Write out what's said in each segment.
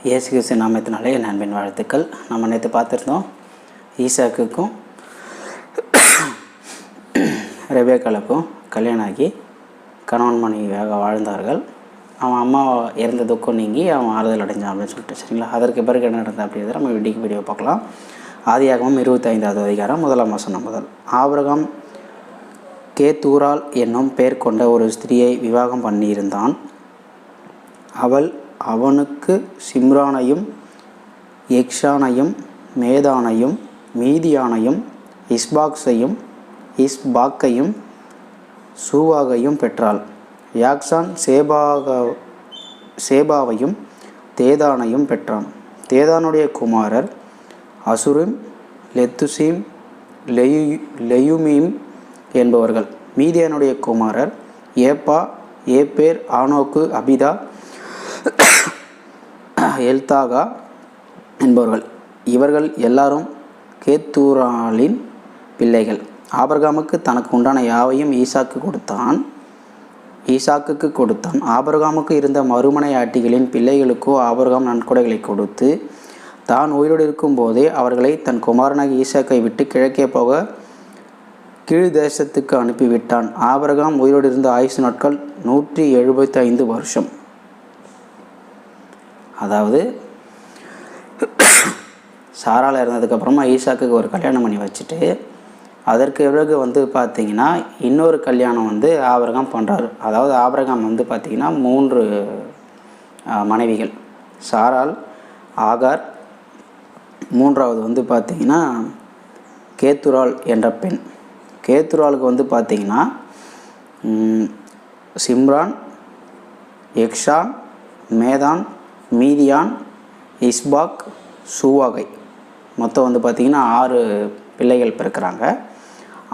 இயேசு கிறிஸ்து நாமத்தினாலே என் அன்பின் வாழ்த்துக்கள். நம்ம நேற்று பார்த்துருந்தோம், ஈசாக்குக்கும் ரெபேக்காளுக்கும் கல்யாணம் ஆகி கணவன் மனைவியாக வாழ்ந்தார்கள். அவன் அம்மா இறந்த துக்கம் நீங்கி அவன் ஆறுதல் அடைஞ்சான் அப்படின்னு சொல்லிட்டு, சரிங்களா? அதற்கு பிறகு என்ன நடந்தது அப்படிங்கிறத நம்ம வீடியோ பார்க்கலாம். ஆதியாகமம் 25வது அதிகாரம் 1ஆம் வசனம் முதல். ஆபிரகாம் கேத்தூராள் என்னும் பெயர் கொண்ட ஒரு ஸ்திரியை விவாகம் பண்ணியிருந்தான். அவள் அவனுக்கு சிம்ரானையும் எக்ஷானையும் மேதானையும் மீதியானையும் இஸ்பாக்கையும் சூவாகையும் பெற்றாள். யாக்சான் சேபாவையும் தேதானையும் பெற்றான். தேதானுடைய குமாரர் அசுரிம், லெத்துசீம், லெயுமீம் என்பவர்கள். மீதியானுடைய குமாரர் ஏப்பா, ஏப்பேர், ஆனோக்கு, அபிதா, எல்தாகா என்பவர்கள். இவர்கள் எல்லாரும் கேத்தூராளின் பிள்ளைகள். ஆபிரகாமுக்கு தனக்கு உண்டான யாவையும் ஈசாக்குக்கு கொடுத்தான். ஆபிரகாமுக்கு இருந்த மறுமனையாட்டிகளின் பிள்ளைகளுக்கோ ஆபிரகாம் நன்கொடைகளை கொடுத்து, தான் உயிரோடு இருக்கும் போதே அவர்களை தன் குமாரனாக ஈசாக்கை விட்டு கிழக்கே போக கீழ் தேசத்துக்கு அனுப்பிவிட்டான். ஆபிரகாம் உயிரோடு இருந்த ஆயுசு நாட்கள் 175 வருஷம். அதாவது சாரால் இறந்ததுக்கப்புறமா ஈசாக்குக்கு ஒரு கல்யாணம் பண்ணி வச்சுட்டு, அதற்கு பிறகு பார்த்திங்கன்னா இன்னொரு கல்யாணம் ஆபிரகாம் பண்ணுறாரு. அதாவது ஆபிரகாம் பார்த்திங்கன்னா 3 மனைவிகள். சாரால், ஆகார், 3வது பார்த்திங்கன்னா கேத்துராள் என்ற பெண். கேத்துராளுக்கு பார்த்திங்கன்னா சிம்ரான், எக்ஷான், மேதான், மீதியான், இஸ்பாக், சூவாகை, மொத்தம் பார்த்திங்கன்னா 6 பிள்ளைகள் பிறக்கிறாங்க.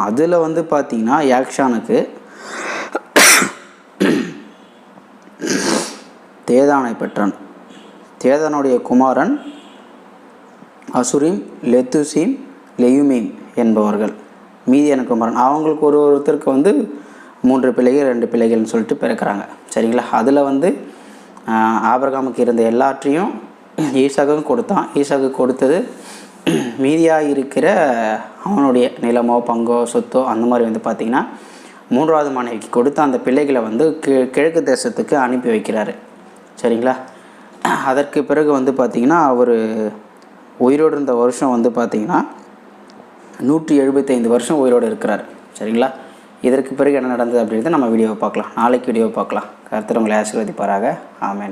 அதில் பார்த்திங்கன்னா யாக்ஷானுக்கு தேதானை பெற்றான். தேதானுடைய குமாரன் அசுரிம், லெத்துசீம், லெயுமீம் என்பவர்கள். மீதியான குமாரன் அவங்களுக்கு ஒருத்தருக்கு 3 பிள்ளைகள் 2 பிள்ளைகள்னு சொல்லிட்டு பிறக்கிறாங்க, சரிங்களா? அதில் ஆபிரகாமுக்கு இருந்த எல்லாற்றையும் ஈசாக்கும் கொடுத்தான். ஈசாக்கு கொடுத்தது மீதியாக இருக்கிற அவனுடைய நிலமோ பங்கோ சொத்தோ அந்த மாதிரி பார்த்திங்கன்னா 3வது மனைவிக்கு கொடுத்த அந்த பிள்ளைகளை கிழக்கு தேசத்துக்கு அனுப்பி வைக்கிறாரு, சரிங்களா? அதற்கு பிறகு பார்த்திங்கன்னா அவர் உயிரோடு இருந்த வருஷம் பார்த்திங்கன்னா 175 வருஷம் உயிரோடு இருக்கிறார், சரிங்களா? இதற்கு பிறகு என்ன நடந்தது அப்படின்றத நம்ம வீடியோவை பார்க்கலாம். நாளைக்கு வீடியோவை பார்க்கலாம். கர்த்தர் உங்களை ஆசீர்வதிப்பாராக. ஆமென்.